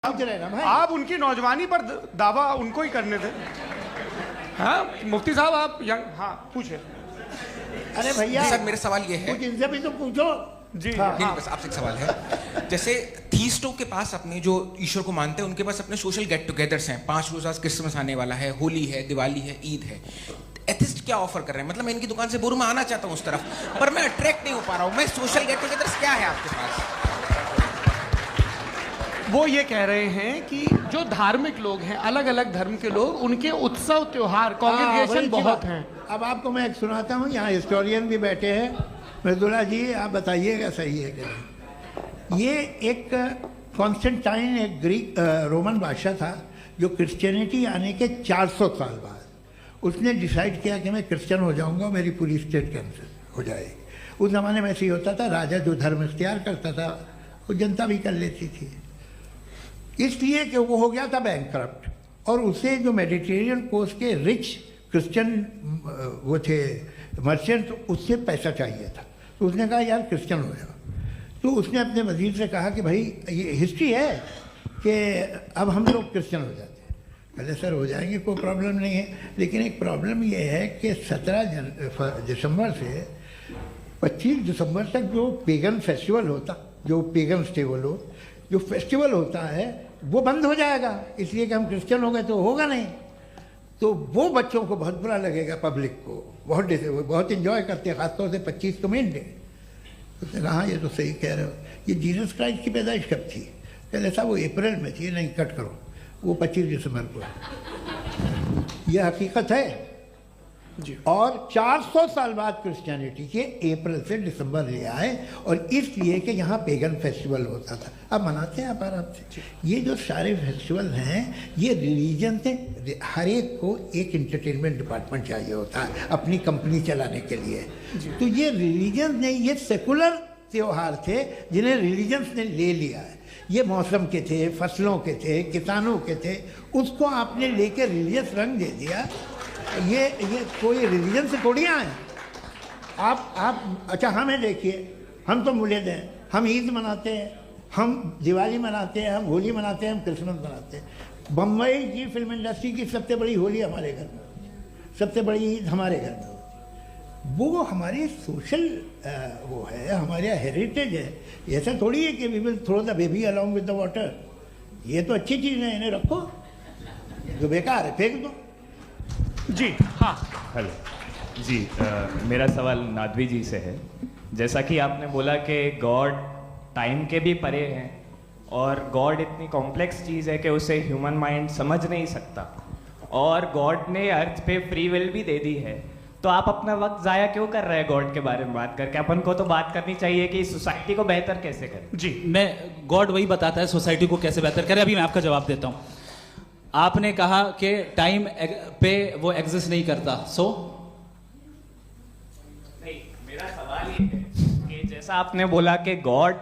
आप उनकी नौजवानी पर दावा उनको ही करने थे। हाँ मुफ्ती साहब आप यंग, हाँ पूछे। अरे भैया सर मेरा सवाल ये है, कुछ इनसे भी तो पूछो जी। हाँ। नहीं बस आपसे एक सवाल है। जैसे थीस्टों के पास अपने जो ईश्वर को मानते हैं उनके पास अपने सोशल गेट टुगेदर्स हैं, 5 रोज़ा क्रिसमस आने वाला है, होली है, दिवाली है, ईद है। एथिस्ट क्या ऑफर कर रहे हैं? मतलब मैं इनकी दुकान से बोलूं मैं आना चाहता हूं उस तरफ, पर मैं अट्रैक्ट नहीं हो पा रहा हूं। मैं सोशल गेट टुगेदर्स क्या है आपके पास? वो ये कह रहे हैं कि जो धार्मिक लोग हैं, अलग अलग धर्म के लोग, उनके उत्सव त्योहार कॉन्ग्रेगेशन बहुत हैं। अब आपको मैं एक सुनाता हूँ, यहाँ हिस्टोरियन भी बैठे हैं। मृदुला जी आप बताइएगा सही है कि नहीं। ये एक कॉन्स्टेंटाइन एक ग्रीक रोमन बादशाह था जो क्रिश्चियनिटी आने के 400 साल बाद उसने डिसाइड किया कि मैं क्रिश्चियन हो जाऊंगा, मेरी पूरी स्टेट कैंसिल हो जाएगी। उस ज़माने में ऐसे ही होता था, राजा जो धर्म इख्तियार करता था वो जनता भी कर लेती थी, इसलिए कि वो हो गया था बैंकक्रप्ट। और उसे जो मेडिटेरियन कोस्ट के रिच क्रिश्चियन वो थे मर्चेंट, उससे पैसा चाहिए था। तो उसने कहा यार क्रिश्चियन हो जाओ। तो उसने अपने वजीर से कहा कि भाई ये हिस्ट्री है कि अब हम लोग क्रिश्चियन हो जाते हैं। कहले सर हो जाएंगे, कोई प्रॉब्लम नहीं है, लेकिन एक प्रॉब्लम ये है कि 17 दिसंबर से 25 दिसंबर तक जो पेगन फेस्टिवल होता, जो पेगन जो फेस्टिवल होता है वो बंद हो जाएगा, इसलिए कि हम क्रिश्चियन हो गए तो होगा नहीं। तो वो बच्चों को बहुत बुरा लगेगा, पब्लिक को बहुत इन्जॉय करते हैं, खासतौर से 25 को मेन डे। उसने कहा हाँ ये तो सही कह रहे हो, ये जीसस क्राइस्ट की पैदाइश कब थी? पहले साहब वो अप्रैल में थी। नहीं कट करो, वो 25 दिसंबर को है। ये हकीकत है जी। और 400 साल बाद क्रिश्चियनिटी के अप्रैल से दिसंबर ले आए, और इसलिए कि यहाँ पेगन फेस्टिवल होता था। अब मनाते हैं आप आराम से। ये जो सारे फेस्टिवल हैं ये रिलीजन से, हर एक को एक इंटरटेनमेंट डिपार्टमेंट चाहिए होता है अपनी कंपनी चलाने के लिए। तो ये रिलीजन ने, ये सेकुलर त्यौहार थे जिन्हें रिलीजन्स ने ले लिया है। ये मौसम के थे, फसलों के थे, किसानों के थे, उसको आपने लेकर रिलीजियस रंग दे दिया। ये कोई रिलीजन से थोड़ी आए आप। अच्छा हमें देखिए, हम तो मुल्द हैं, हम ईद मनाते हैं, हम दिवाली मनाते हैं, हम होली मनाते हैं, हम क्रिसमस मनाते हैं। बम्बई की फिल्म इंडस्ट्री की सबसे बड़ी होली हमारे घर में होती है, सबसे बड़ी ईद हमारे घर में होती है। वो हमारी सोशल वो है, हमारा हेरिटेज है। ऐसा थोड़ी है कि we will throw the baby along with the water. ये तो अच्छी चीज़ है, इन्हें रखो, जो बेकार है फेंक दो। जी हाँ हेलो जी, मेरा सवाल नादवी जी से है। जैसा कि आपने बोला कि गॉड टाइम के भी परे हैं और गॉड इतनी कॉम्प्लेक्स चीज़ है कि उसे ह्यूमन माइंड समझ नहीं सकता, और गॉड ने अर्थ पे फ्री विल भी दे दी है, तो आप अपना वक्त ज़ाया क्यों कर रहे हैं गॉड के बारे में बात करके? अपन को तो बात करनी चाहिए कि सोसाइटी को बेहतर कैसे करें। जी मैं गॉड वही बताता है सोसाइटी को कैसे बेहतर करे। अभी मैं आपका जवाब देता हूँ। आपने कहा कि टाइम पे वो एग्जिस्ट नहीं करता, सो नहीं, मेरा सवाल ये है कि जैसा आपने बोला कि गॉड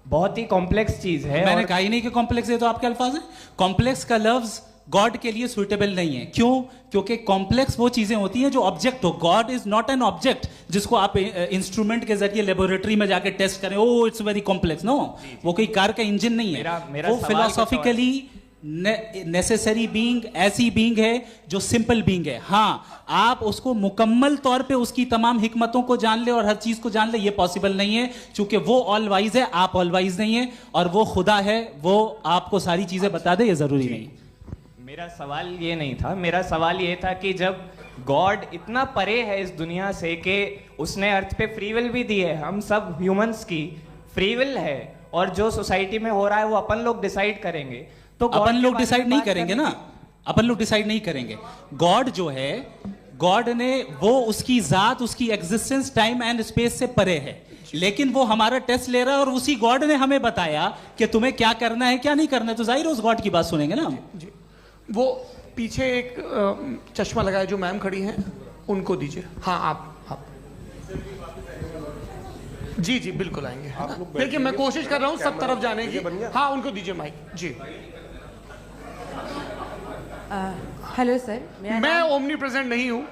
बहुत ही कॉम्प्लेक्स चीज है। मैंने कहा ही नहीं कि कॉम्प्लेक्स है, तो आपके अल्फाज हैं। कॉम्प्लेक्स का लफ्ज गॉड के लिए सुइटेबल नहीं है। क्यों? क्योंकि कॉम्प्लेक्स वो चीजें होती हैं जो ऑब्जेक्ट हो। God is not an object जिसको आप इंस्ट्रूमेंट के जरिए लेबोरेटरी में जाके टेस्ट करें, oh it's very complex. No, वो कोई कार का इंजन नहीं है। वो फिलोसॉफिकली नेसेसरी बीइंग ऐसी बीइंग है जो सिंपल बीइंग है। हाँ, आप उसको मुकम्मल तौर पे उसकी तमाम हिकमतों को जान ले और हर चीज को जान ले, ये पॉसिबल नहीं है, क्योंकि वो ऑल वाइज है, आप ऑल वाइज नहीं है, और वो खुदा है, वो आपको सारी चीजें बता दे, ये जरूरी नहीं। मेरा सवाल ये नहीं था, मेरा सवाल ये था कि जब गॉड इतना परे है इस दुनिया से कि उसने अर्थ पे फ्री विल भी दी है, हम सब ह्यूमंस की फ्री विल है, और जो सोसाइटी में हो रहा है वो अपन लोग डिसाइड करेंगे, तो अपन लोग डिसाइड नहीं करेंगे ना, अपन लोग डिसाइड नहीं करेंगे। गॉड जो है, गॉड ने वो उसकी जात, उसकी एग्जिस्टेंस टाइम एंड स्पेस से परे है, लेकिन वो हमारा टेस्ट ले रहा है, और उसी गॉड ने हमें बताया कि तुम्हें क्या करना है क्या नहीं करना है, तो जाहिर उस गॉड की बात सुनेंगे ना। जी, वो पीछे एक चश्मा लगाए जो मैम खड़ी हैं, उनको दीजिए। हाँ आप जी जी बिल्कुल आएंगे। देखिए मैं कोशिश कर रहा हूँ सब तरफ जाने की। हाँ उनको दीजिए माइक। जी हेलो सर, मैं ओमनी प्रेजेंट नहीं हूँ,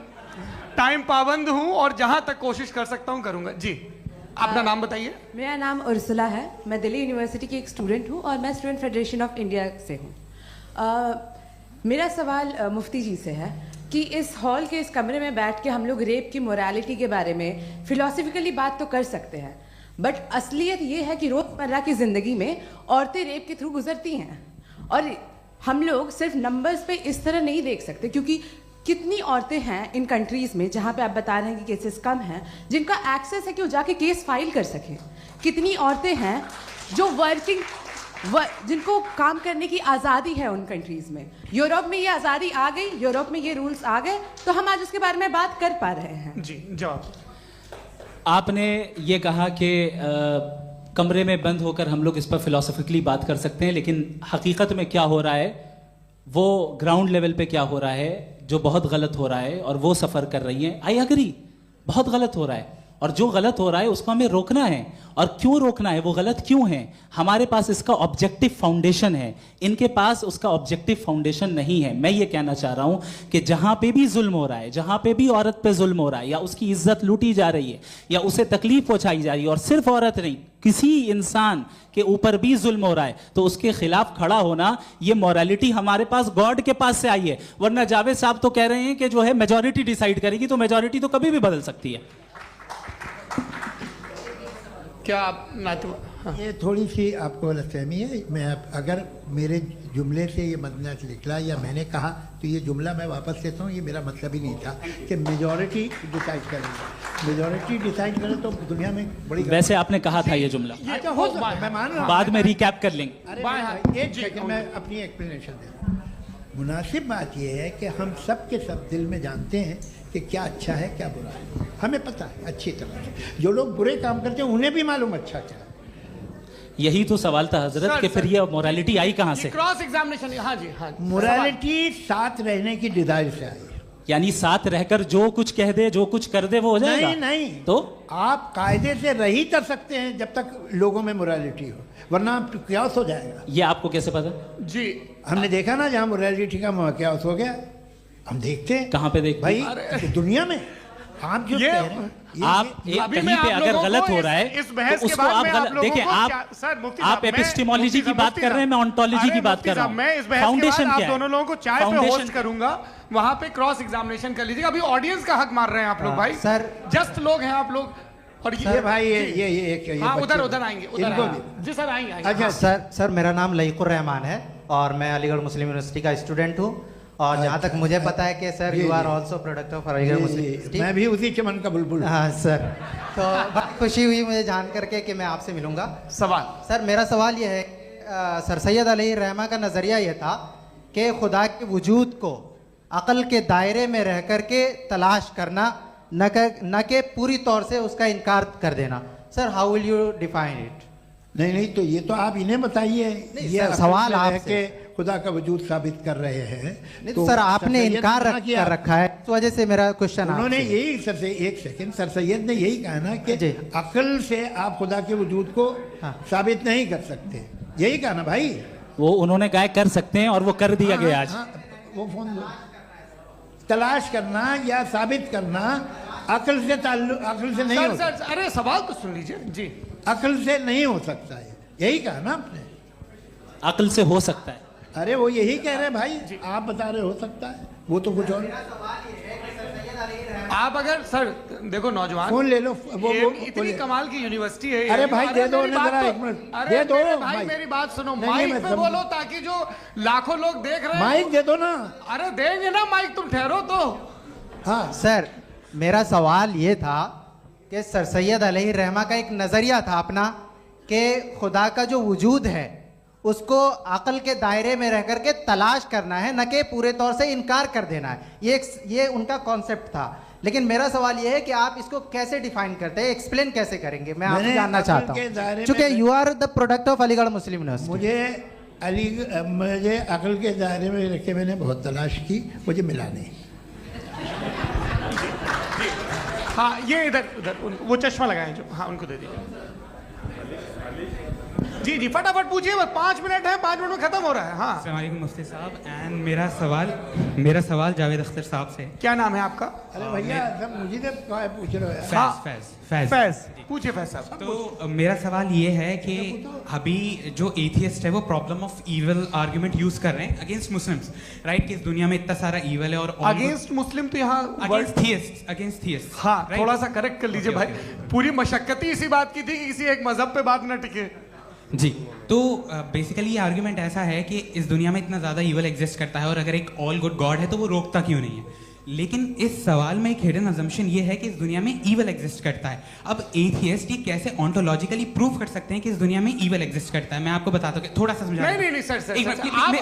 टाइम पाबंद हूँ, और जहाँ तक कोशिश कर सकता हूँ करूँगा। जी अपना नाम बताइए। मेरा नाम उर्सुला है, मैं दिल्ली यूनिवर्सिटी की एक स्टूडेंट हूँ और मैं स्टूडेंट फेडरेशन ऑफ इंडिया से हूँ। मेरा सवाल मुफ्ती जी से है कि इस हॉल के इस कमरे में बैठ के हम लोग रेप की मोरालिटी के बारे में फिलोसफिकली बात तो कर सकते हैं, बट असलियत ये है कि रोज़मर्रा की ज़िंदगी में औरतें रेप के थ्रू गुजरती हैं और हम लोग सिर्फ नंबर्स पे इस तरह नहीं देख सकते, क्योंकि कितनी औरतें हैं इन कंट्रीज़ में जहाँ पे आप बता रहे हैं कि केसेस कम हैं, जिनका एक्सेस है कि वो जाके केस फाइल कर सकें। कितनी औरतें हैं जो जिनको काम करने की आज़ादी है उन कंट्रीज़ में। यूरोप में ये आज़ादी आ गई, यूरोप में ये रूल्स आ गए, तो हम आज उसके बारे में बात कर पा रहे हैं। जी, जवाब। आपने ये कहा कि कमरे में बंद होकर हम लोग इस पर फिलोसफिकली बात कर सकते हैं, लेकिन हकीकत में क्या हो रहा है, वो ग्राउंड लेवल पे क्या हो रहा है, जो बहुत गलत हो रहा है और वो सफ़र कर रही हैं। आई अग्री, बहुत गलत हो रहा है और जो गलत हो रहा है उसको हमें रोकना है। और क्यों रोकना है, वो गलत क्यों है? हमारे पास इसका ऑब्जेक्टिव फाउंडेशन है, इनके पास उसका ऑब्जेक्टिव फाउंडेशन नहीं है। मैं ये कहना चाह रहा हूँ कि जहाँ पे भी जुल्म हो रहा है, जहाँ पे भी औरत पे जुल्म हो रहा है या उसकी इज्जत लूटी जा रही है या उसे तकलीफ पहुँचाई जा रही है, और सिर्फ औरत नहीं, किसी इंसान के ऊपर भी जुल्म हो रहा है, तो उसके खिलाफ खड़ा होना, ये मॉरलिटी हमारे पास गॉड के पास से आई है। वरना जावेद साहब तो कह रहे हैं कि जो है मेजॉरिटी डिसाइड करेगी, तो मेजॉरिटी तो कभी भी बदल सकती है। क्या आप हाँ। ये थोड़ी सी आपको गलतफहमी है। मैं अगर मेरे जुमले से ये मतलब निकला या मैंने कहा तो ये जुमला मैं वापस लेता हूँ, ये मेरा मतलब ही नहीं था कि मेजॉरिटी डिसाइड करेंगे। मेजॉरिटी डिसाइड करे तो दुनिया में बड़ी वैसे आपने कहा था ये जुमला, अच्छा हो सकता है, मैं मान रहा हूँ। बाद में रिकैप कर लेंगे। अरे भाई, एक सेकंड मैं अपनी एक्सप्लेनेशन दे रहा हूँ। मुनासिब बात यह है कि हम सब के सब दिल में जानते हैं कि क्या अच्छा है क्या बुरा है, हमें पता है अच्छी तरह से। जो लोग बुरे काम करते हैं उन्हें भी मालूम अच्छा क्या है। यही तो सवाल था हजरत कि फिर ये मोरालिटी आई कहाँ से? Cross examination. हाँ जी, हाँ। मोरालिटी साथ रहने की डिजायर से आई, यानी साथ रहकर जो कुछ कह दे, जो कुछ कर दे, वो हो जाएगा? नहीं नहीं, तो आप कायदे से रह ही कर सकते हैं जब तक लोगों में मोरालिटी हो, वरना क्यास हो जाएगा। ये आपको कैसे पता? जी, हमने देखा ना, जहाँ मोरालिटी का क्यास हो गया, हम देखते हैं। कहाँ पे देखते भाई? दुनिया में। आप जो कह रहे हैं, आप कहीं पे अगर गलत हो रहा है तो उसको आप गलत देखिए। आप एपिस्टेमोलॉजी की बात कर रहे हैं, मैं ऑन्टोलॉजी की बात कर रहा हूं। मैं इस बहस फाउंडेशन के बाद क्या आप दोनों लोगों को चाय पे होस्ट करूंगा, वहां पे क्रॉस एग्जामिनेशन कर लीजिएगा। अभी ऑडियंस का हक मार रहे हैं आप लोग भाई। सर, जस्ट लोग हैं आप लोग। और ये भाई ये हाँ, उधर आएंगे, उधर जी सर, आएंगे। अच्छा सर मेरा नाम लईकुर रहमान है और मैं अलीगढ़ मुस्लिम यूनिवर्सिटी का स्टूडेंट हूँ। और जहाँ तक मुझे पता है कि sir you are also product of Aligarh Muslim University. मैं भी उसी चमन का बुलबुल। हाँ सर, तो बहुत खुशी हुई मुझे जान करके कि मैं आपसे मिलूंगा। सवाल सर, मेरा सवाल यह है, सर सैयद अलैहि रहमा का नज़रिया यह था कि खुदा के वजूद को अक़ल के दायरे में रह कर के तलाश करना, न कि पूरी तौर से उसका इनकार कर देना। Sir, how will you define it? नहीं, तो ये तो आप इन्हें बताइए। ये सवाल आपके खुदा का वजूद साबित कर रहे हैं। नहीं तो सर, आपने इनकार कर रखा है, इस वजह से मेरा क्वेश्चन। उन्होंने यही सर, एक सेकंड, सर सैयद ने यही कहा ना कि अकल से आप खुदा के वजूद को साबित नहीं कर सकते, यही कहा ना भाई। वो उन्होंने कहा कर सकते हैं और वो कर दिया गया आज। वो फोन तलाश करना या साबित करना अकल से नहीं हो सकता। अरे सवाल तो सुन लीजिए जी। अकल से नहीं हो सकता है, यही कहा ना आपने। अकल से हो सकता है। अरे वो यही कह रहे हैं भाई, आप बता रहे हो सकता है, वो तो कुछ और। आप अगर सर देखो नौजवान फोन ले लो, वो इतनी कमाल की यूनिवर्सिटी है। अरे भाई दे दो ना जरा, एक मिनट दे दो भाई, मेरी बात सुनो, माइक पे बोलो ताकि जो लाखों लोग देख रहे हैं। माइक दे दो ना। अरे देंगे ना माइक, तुम ठहरो तो। हाँ सर, मेरा सवाल ये था कि सर सैयद अलैहि रहमा का एक नज़रिया था अपना कि खुदा का जो वजूद है उसको अक़ल के दायरे में रह करके तलाश करना है, न कि पूरे तौर से इनकार कर देना है। ये उनका कॉन्सेप्ट था। लेकिन मेरा सवाल ये है कि आप इसको कैसे डिफाइन करते हैं, एक्सप्लेन कैसे करेंगे? मैं आपसे जानना चाहता हूँ, क्योंकि you are the product of Aligarh Muslim University. मुझे अक़ल के दायरे में रख के मैंने बहुत तलाश की, मुझे मिला नहीं। हाँ, ये इधर उधर वो चश्मा लगाए जो, हाँ उनको दे दीजिए। जी जी फटाफट पूछिए, बस 5 मिनट है, 5 मिनट में खत्म हो रहा है। हाँ अस्सलाम वालेकुम मुफ्ती साहब। एंड मेरा सवाल जावेद अख्तर साहब से। क्या नाम है आपका? अरे भैया सब मुझे तो क्या पूछ रहे हो यार? हाँ। फैज फैज पूछिए फैज साहब। तो मेरा सवाल ये है कि अभी जो एथियस्ट है वो problem of evil argument use कर रहे हैं अगेंस्ट मुस्लिम्स, राइट? कि इस दुनिया में इतना सारा इविल है और अगेंस्ट मुस्लिम तो यहाँ अगेंस्ट थियस्ट। हाँ थोड़ा सा करेक्ट कर लीजिए भाई, पूरी मशक्कत ही इसी बात की थी कि किसी एक मजहब पे बात न टिके। जी, तो बेसिकली ये आर्गुमेंट ऐसा है कि इस दुनिया में इतना ज़्यादा ईवल एग्जिस्ट करता है और अगर एक ऑल गुड गॉड है तो वो रोकता क्यों नहीं है? लेकिन इस सवाल में एक हिडन अजम्पशन ये है कि इस दुनिया में ईवल एग्जिस्ट करता है। अब एथियस्ट ये कैसे ऑन्टोलॉजिकली प्रूव कर सकते हैं कि इस दुनिया में ईवल एग्जिस्ट करता है? मैं आपको बताता हूँ, थोड़ा सा समझा। नहीं सर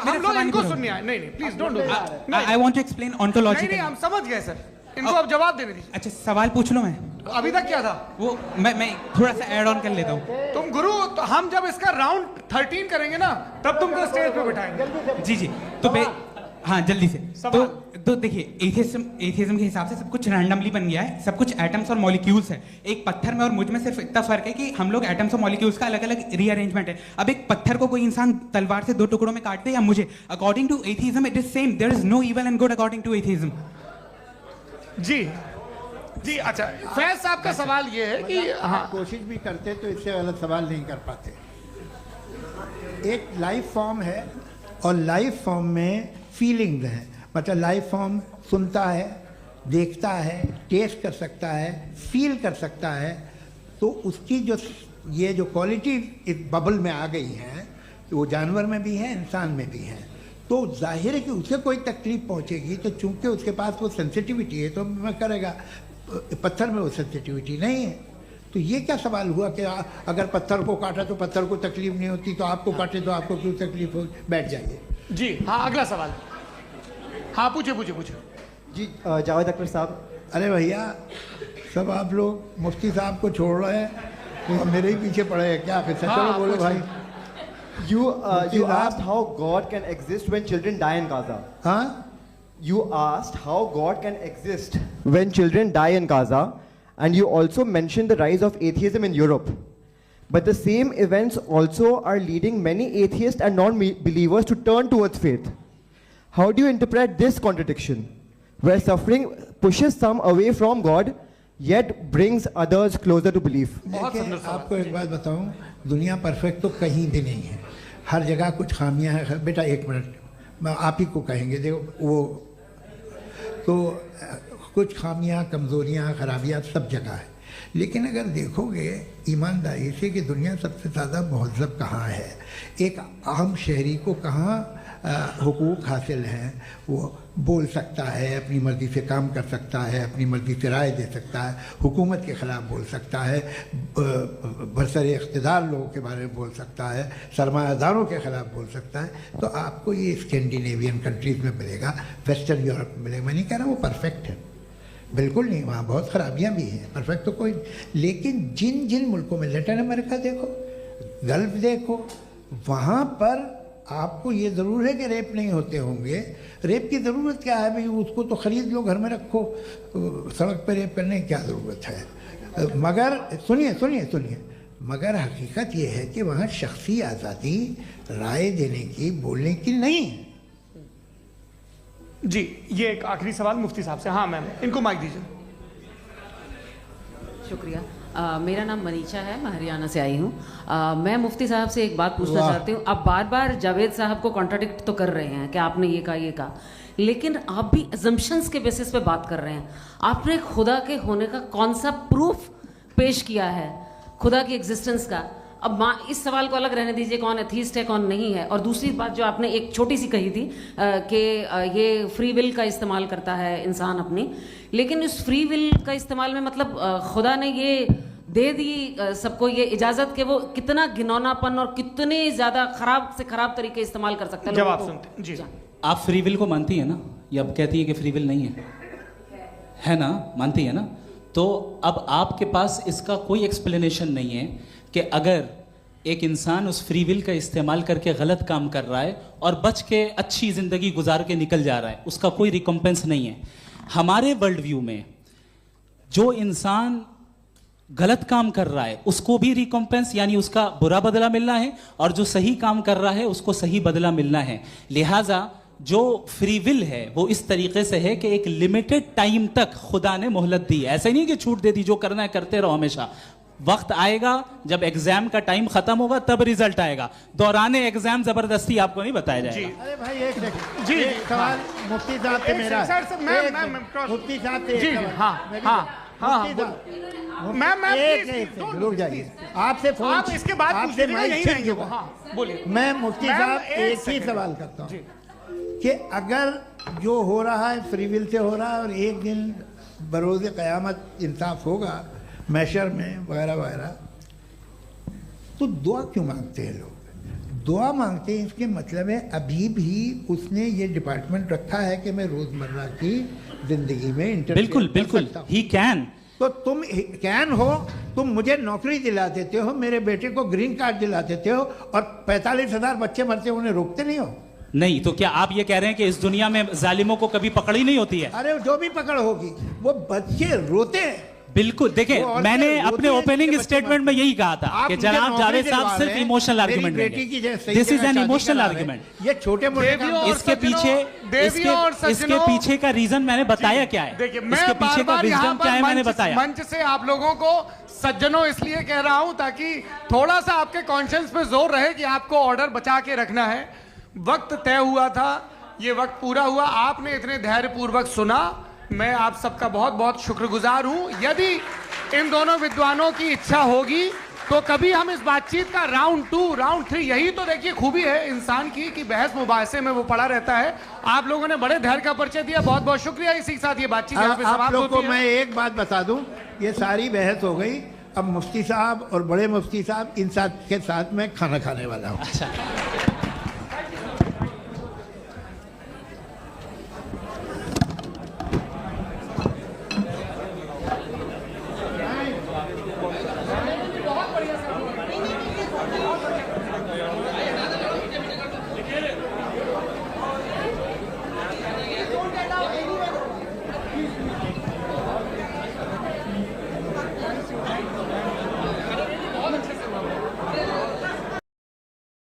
हम लोग इनको सुनिए। नहीं please don't do that. I want to explain ontologically. नहीं हम समझ गए सर, इनको अब जवाब देने दीजिए। अच्छा सवाल पूछ लो। मैं अभी तक क्या था वो मैं थोड़ा सा ऐड ऑन कर लेता हूँ। तुम गुरु, तो हम जब इसका राउंड 13 करेंगे ना तब तुमको स्टेज पे बिठाएंगे। जी तो हाँ जल्दी से। तो देखिए एथियज्म के हिसाब से सब कुछ रैंडमली बन गया है, सब कुछ एटम्स और मॉलिक्यूल्स है। एक पत्थर में और मुझ में सिर्फ इतना फर्क है कि हम लोग एटम्स और मॉलिक्यूल्स का अलग अलग रीअरेंजमेंट है। अब एक पत्थर को कोई इंसान तलवार से 2 टुकड़ों में काट दे या मुझे, according to atheism it is same. There is no evil and good according to atheism. जी अच्छा, फैज साहब का सवाल ये है कि हाँ कोशिश भी करते तो इससे गलत सवाल नहीं कर पाते। एक लाइफ फॉर्म है और लाइफ फॉर्म में फीलिंग्स हैं, मतलब लाइफ फॉर्म सुनता है, देखता है, टेस्ट कर सकता है, फील कर सकता है। तो उसकी ये जो क्वालिटी इस बबल में आ गई है वो जानवर में भी है, इंसान में भी है। तो जाहिर है कि उसे कोई तकलीफ पहुंचेगी, तो चूंकि उसके पास वो सेंसिटिविटी है तो मैं करेगा। पत्थर में वो सेंसिटिविटी नहीं है। तो ये क्या सवाल हुआ कि अगर पत्थर को काटा तो पत्थर को तकलीफ नहीं होती, तो आपको काटे तो आपको क्यों तकलीफ हो? बैठ जाइए। जी हाँ अगला सवाल। हाँ पूछिए जी जावेद अख्तर साहब। अरे भैया सब आप लोग मुफ्ती साहब को छोड़ रहे हैं और मेरे ही पीछे पड़े हैं क्या? फिर चलो बोलो भाई। You asked how God can exist when children die in Gaza. हाँ? You asked how God can exist when children die in Gaza, and you also mentioned the rise of atheism in Europe. But the same events also are leading many atheists and non-believers to turn towards faith. How do you interpret this contradiction, where suffering pushes some away from God, yet brings others closer to belief? देखिए आपको एक बात बताऊं, दुनिया perfect तो कहीं भी नहीं है, हर जगह कुछ खामियां हैं। बेटा एक मिनट, मैं आप ही को कहेंगे, देखो वो तो कुछ खामियां, कमज़ोरियां, खराबियां सब जगह है। लेकिन अगर देखोगे ईमानदारी से कि दुनिया सबसे ज़्यादा महज़ब कहाँ है, एक आम शहरी को कहाँ हुकूक हासिल हैं, वो बोल सकता है, अपनी मर्ज़ी से काम कर सकता है, अपनी मर्ज़ी से राय दे सकता है, हुकूमत के ख़िलाफ़ बोल सकता है, बरसरे इक़्तिदार लोगों के बारे में बोल सकता है, सरमायादारों के ख़िलाफ़ बोल सकता है। तो आपको ये स्कैंडिनेवियन कंट्रीज़ में मिलेगा, वेस्टर्न यूरोप में मिलेगा। मैं नहीं कह रहा वो परफेक्ट है, बिल्कुल नहीं, वहाँ बहुत ख़राबियाँ भी हैं, परफेक्ट तो कोई। लेकिन जिन जिन मुल्कों में, लैटिन अमेरिका देखो, गल्फ़ देखो, वहाँ पर आपको ये ज़रूर है कि रेप नहीं होते होंगे। रेप की ज़रूरत क्या है भाई? उसको तो ख़रीद लो, घर में रखो, सड़क पर रेप करने की क्या ज़रूरत है? मगर सुनिए, मगर हकीकत ये है कि वहाँ शख्सी आज़ादी राय देने की, बोलने की नहीं है। जी ये एक आखिरी सवाल मुफ्ती साहब से। हाँ मैम, इनको माइक दीजिए। शुक्रिया। मेरा नाम मनीषा है, मैं हरियाणा से आई हूँ। मैं मुफ्ती साहब से एक बात पूछना चाहती हूँ। आप बार बार जावेद साहब को कॉन्ट्राडिक्ट तो कर रहे हैं कि आपने ये कहा, लेकिन आप भी अजम्पशंस के बेसिस पे बात कर रहे हैं। आपने खुदा के होने का कौन सा प्रूफ पेश किया है, खुदा की एग्जिस्टेंस का? अब इस सवाल को अलग रहने दीजिए, कौन एथीस्ट है कौन नहीं है। और दूसरी बात जो आपने एक छोटी सी कही थी कि ये फ्री विल का इस्तेमाल करता है इंसान अपनी, लेकिन इस फ्री विल का इस्तेमाल में मतलब खुदा ने ये दे दी सबको ये इजाज़त कि वो कितना घिनौनापन और कितने ज़्यादा ख़राब से ख़राब तरीके इस्तेमाल कर सकता है। जवाब सुनते जी। आप फ्री विल को मानती है ना, या अब कहती है कि फ्री विल नहीं है ना? मानती है ना? तो अब आपके पास इसका कोई एक्सप्लेनेशन नहीं है कि अगर एक इंसान उस फ्री विल का इस्तेमाल करके गलत काम कर रहा है और बच के अच्छी ज़िंदगी गुजार के निकल जा रहा है, उसका कोई रिकम्पेंस नहीं है। हमारे वर्ल्ड व्यू में जो इंसान गलत काम कर रहा है उसको भी रिकॉम्पेंस यानी उसका बुरा बदला मिलना है, और जो सही काम कर रहा है उसको सही बदला मिलना है। लिहाजा जो फ्री विल है वो इस तरीके से है कि एक लिमिटेड टाइम तक खुदा ने मोहलत दी है। ऐसा नहीं कि छूट दे दी, जो करना है करते रहो हमेशा। वक्त आएगा जब एग्जाम का टाइम खत्म होगा तब रिजल्ट आएगा, दौराने एग्जाम जबरदस्ती आपको नहीं बताया जाएगा। अरे भाई एक सेकंड, जी, एक सवाल मुफ्ती साहब से मेरा, सर, मुफ्ती साहब से जी, एक सवाल। हाँ, हाँ, मुफ्ती साहब, एक रुक जाइए, आपसे फोन, आप इसके बाद पूछ आपसे लीजिएगा, माइक यहीं छीन रहेंगे वो। चुका। हाँ, बोलिए। मैं मुफ्ती मैम, साहब एक एक ही सेकंड। सवाल करता हूँ कि अगर जो हो रहा है फ्री विल से हो रहा है और एक दिन बरोज़ क़यामत इंसाफ होगा मैशर में वगैरह वगैरह, तो दुआ क्यों मांगते हैं लोग? दुआ मांगते हैं इसके मतलब है अभी भी उसने ये डिपार्टमेंट रखा है कि मैं रोज़मर्रा की ज़िंदगी में इंटरफेयर बिल्कुल कर बिल्कुल, सकता हूं। He can. तो तुम कैन हो, तुम मुझे नौकरी दिला देते हो, मेरे बेटे को ग्रीन कार्ड दिला देते हो, और 45,000 बच्चे मरते उन्हें रोकते नहीं हो। नहीं तो क्या आप ये कह रहे हैं कि इस दुनिया में जालिमों को कभी पकड़ी नहीं होती है? अरे जो भी पकड़ होगी वो बच्चे रोते हैं। बिल्कुल, देखें वो मैंने औरतें अपने रोती हैं ओपनिंग जिनके स्टेटमेंट में यही कहा था आप कि मुझे जनाब नौकरी जावेद साहब दिलवा सिर्फ रहे हैं, इमोशनल मेरी आर्गुमेंट बेटी की जैसे दिस सही इज जगह एन शादी इमोशनल करा रहे हैं। आर्गुमेंट। ये छोटे मोटे काम देवियों और इसके पीछे देवियों और इसके पीछे का रीजन मैंने बताया क्या है, देखिए, इसके मैं पीछे का बार-बार यहाँ विजडम क्या है पर मैंने बताया। मंच से आप लोगों को सज्जनों इसलिए कह रहा हूं ताकि थोड़ा सा आपके कॉन्शियंस पे जोर रहे कि आपको ऑर्डर बचा के रखना है। वक्त तय हुआ था, ये वक्त पूरा हुआ, आपने इतने धैर्यपूर्वक सुना, मैं आप सबका बहुत बहुत शुक्रगुजार हूं। यदि इन दोनों विद्वानों की इच्छा होगी तो कभी हम इस बातचीत का राउंड 2, राउंड 3, यही तो देखिए खूबी है इंसान की कि बहस मुबाहसे में वो पड़ा रहता है। आप लोगों ने बड़े धैर्य का परिचय दिया, बहुत बहुत शुक्रिया। इसी के साथ ये बातचीत यहाँ पे आप समाप्त लोग को होती है। मैं एक बात बता दूं, ये सारी बहस हो गई, अब मुफ्ती साहब और बड़े मुफ्ती साहब इन साथ के साथ मैं खाना खाने वाला हूँ। अच्छा